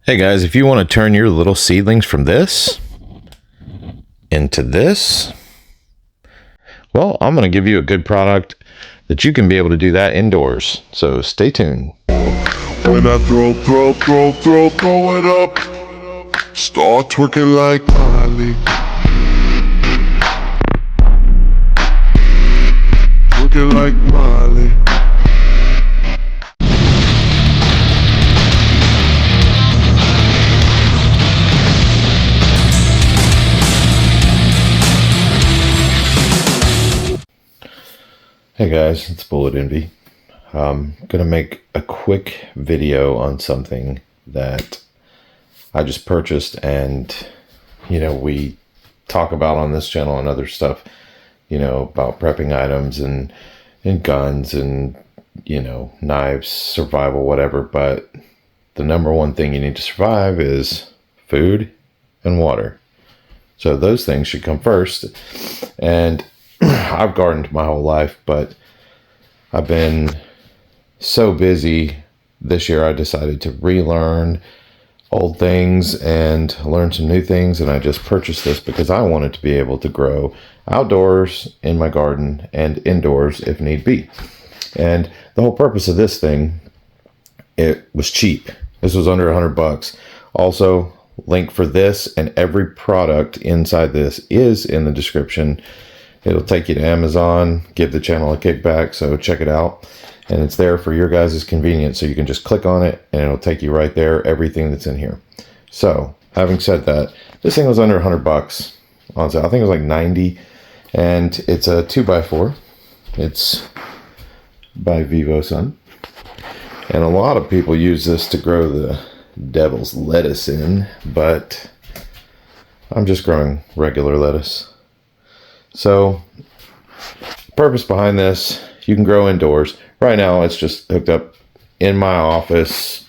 Hey guys, if you want to turn your little seedlings from this into this, well, I'm going to give you a good product that you can be able to do that indoors. So stay tuned. When I throw it up, start twerking like Miley. Twerking like Miley. Hey guys, it's Bullet Envy. I'm going to make a quick video on something that I just purchased and, we talk about on this channel and other stuff, about prepping items and guns and, knives, survival, whatever. But the number one thing you need to survive is food and water. So those things should come first. And I've gardened my whole life, but I've been so busy this year I decided to relearn old things and learn some new things, and I just purchased this because I wanted to be able to grow outdoors in my garden and indoors if need be. And the whole purpose of this thing, it was cheap. This was under $100. Also, link for this and every product inside this is in the description. It'll take you to Amazon, give the channel a kickback, so check it out. And it's there for your guys' convenience, so you can just click on it and it'll take you right there, everything that's in here. So, having said that, this thing was under $100 on sale. I think it was like 90, and it's a 2x4. It's by Vivosun. And a lot of people use this to grow the devil's lettuce in, but I'm just growing regular lettuce. So, purpose behind this, you can grow indoors. Right now, it's just hooked up in my office,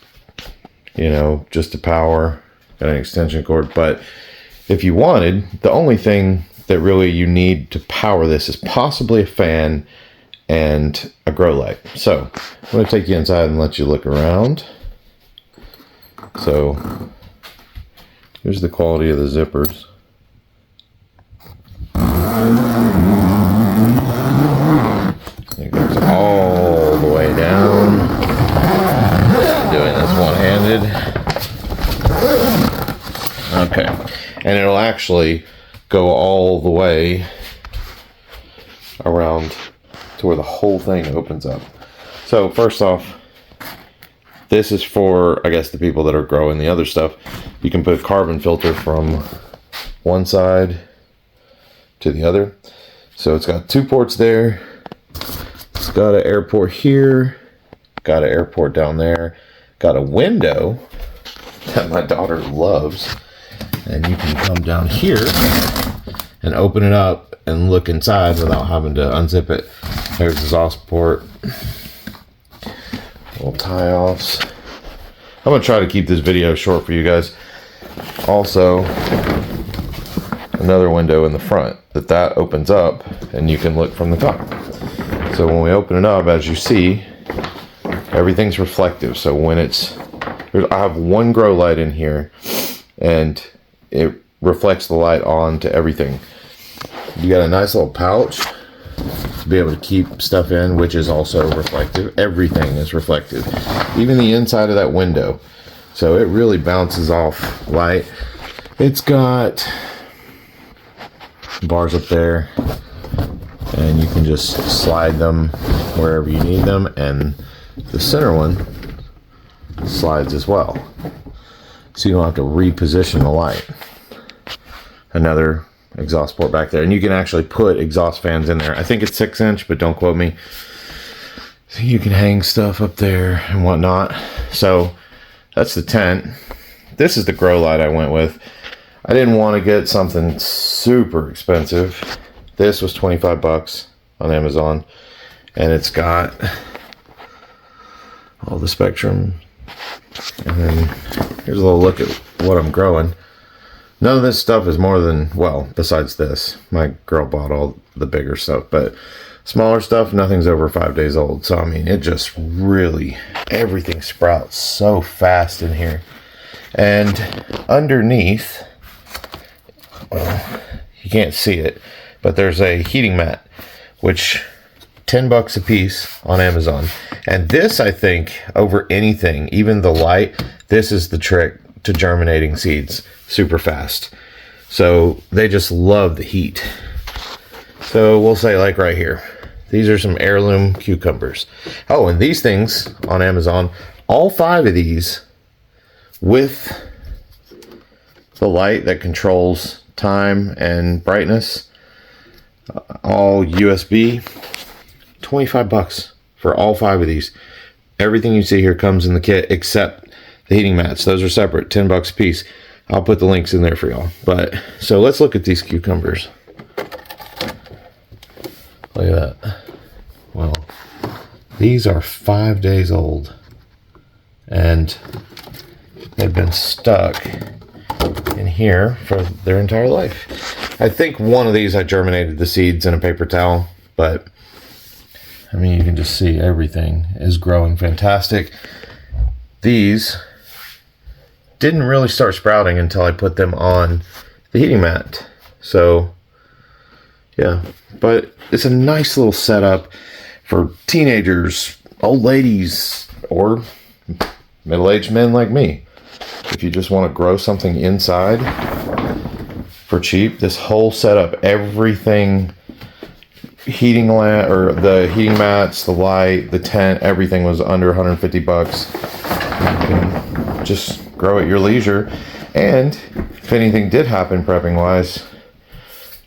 just to power, got an extension cord. But if you wanted, the only thing that really you need to power this is possibly a fan and a grow light. So, I'm going to take you inside and let you look around. So, here's the quality of the zippers. It goes all the way down. I'm doing this one-handed. Okay. And it'll actually go all the way around to where the whole thing opens up. So first off, this is for, I guess, the people that are growing the other stuff. You can put a carbon filter from one side to the other. So it's got two ports there. It's got an air port here. Got an air port down there. Got a window that my daughter loves. And you can come down here and open it up and look inside without having to unzip it. There's the exhaust port. Little tie-offs. I'm going to try to keep this video short for you guys. Also, another window in the front that opens up and you can look from the top. So when we open it up, as you see, everything's reflective. So when I have one grow light in here and it reflects the light onto everything. You got a nice little pouch to be able to keep stuff in, which is also reflective. Everything is reflective, even the inside of that window. So it really bounces off light. It's got bars up there, and you can just slide them wherever you need them, and the center one slides as well, so you don't have to reposition the light. Another exhaust port back there, and you can actually put exhaust fans in there. I think it's 6-inch, but don't quote me. So you can hang stuff up there and whatnot. So that's the tent. This is the grow light I went with. I didn't want to get something super expensive. This was $25 on Amazon, and it's got all the spectrum. And then here's a little look at what I'm growing. None of this stuff is more than, well, besides this. My girl bought all the bigger stuff, but smaller stuff, nothing's over 5 days old. So, I mean, it just really, everything sprouts so fast in here. And underneath, well, you can't see it, but there's a heating mat, which $10 a piece on Amazon. And this, I think, over anything, even the light, this is the trick to germinating seeds super fast. So they just love the heat. So we'll say like right here, these are some heirloom cucumbers. Oh, and these things on Amazon, all 5 of these with the light that controls time and brightness, all USB, $25 for all 5 of these. Everything you see here comes in the kit except the heating mats. Those are separate, $10 a piece. I'll put the links in there for y'all. But so let's look at these cucumbers. Look at that. Well, these are 5 days old, and they've been stuck in here for their entire life. I think one of these I germinated the seeds in a paper towel, but I mean, you can just see everything is growing fantastic. These didn't really start sprouting until I put them on the heating mat. So yeah, but it's a nice little setup for teenagers, old ladies, or middle-aged men like me. If you just want to grow something inside for cheap, this whole setup, everything, heating lamp or the heating mats, the light, the tent, everything was under $150. You can just grow at your leisure. And if anything did happen prepping wise,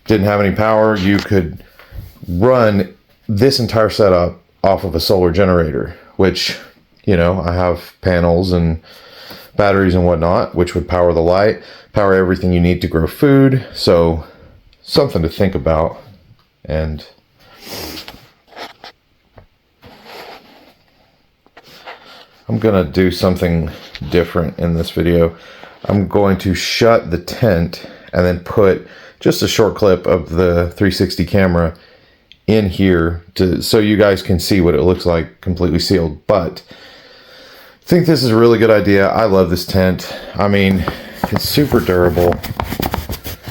didn't have any power, you could run this entire setup off of a solar generator, which, you know, I have panels and batteries and whatnot, which would power the light, power everything you need to grow food. So something to think about. And I'm gonna do something different in this video. I'm going to shut the tent and then put just a short clip of the 360 camera in here so you guys can see what it looks like completely sealed. But I think this is a really good idea. I love this tent. I mean, it's super durable.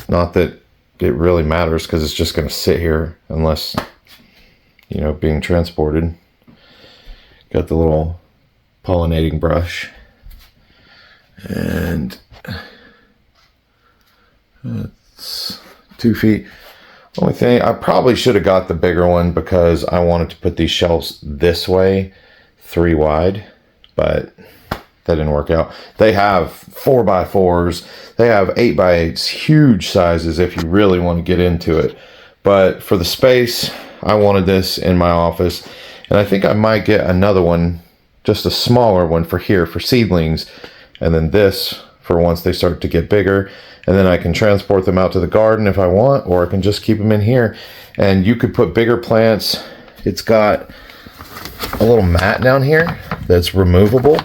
Not that it really matters because it's just going to sit here unless, you know, being transported. Got the little pollinating brush. And it's 2 feet. Only thing, I probably should have got the bigger one because I wanted to put these shelves this way, 3 wide, but that didn't work out. They have 4x4s, they have 8x8s, huge sizes if you really want to get into it. But for the space, I wanted this in my office, and I think I might get another one, just a smaller one for here for seedlings, and then this for once they start to get bigger. And then I can transport them out to the garden if I want, or I can just keep them in here. And you could put bigger plants. It's got a little mat down here that's removable,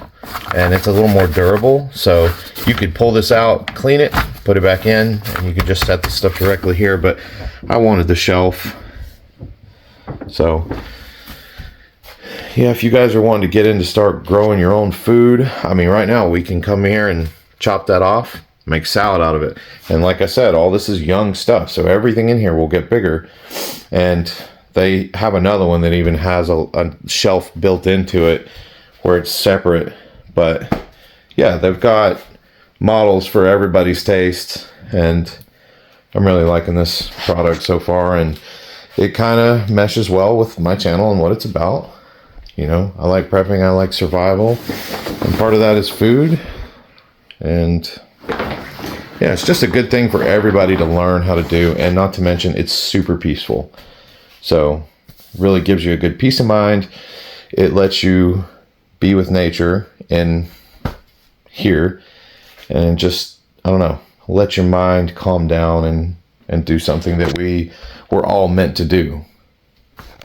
and it's a little more durable. So you could pull this out, clean it, put it back in, and you could just set the stuff directly here. But I wanted the shelf. So yeah, if you guys are wanting to get in to start growing your own food, I mean, right now we can come here and chop that off, make salad out of it. And like I said, all this is young stuff, so everything in here will get bigger. And they have another one that even has a shelf built into it where it's separate. But yeah, they've got models for everybody's taste, and I'm really liking this product so far, and it kind of meshes well with my channel and what it's about. You know, I like prepping, I like survival, and part of that is food. And yeah, it's just a good thing for everybody to learn how to do, and not to mention it's super peaceful. So really gives you a good peace of mind. It lets you be with nature in here and just, I don't know, let your mind calm down and do something that we were all meant to do.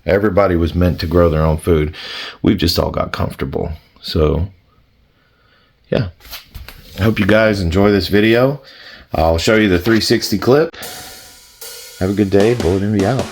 Everybody was meant to grow their own food. We've just all got comfortable. So yeah, I hope you guys enjoy this video. I'll show you the 360 clip. Have a good day. Bullet Envy out.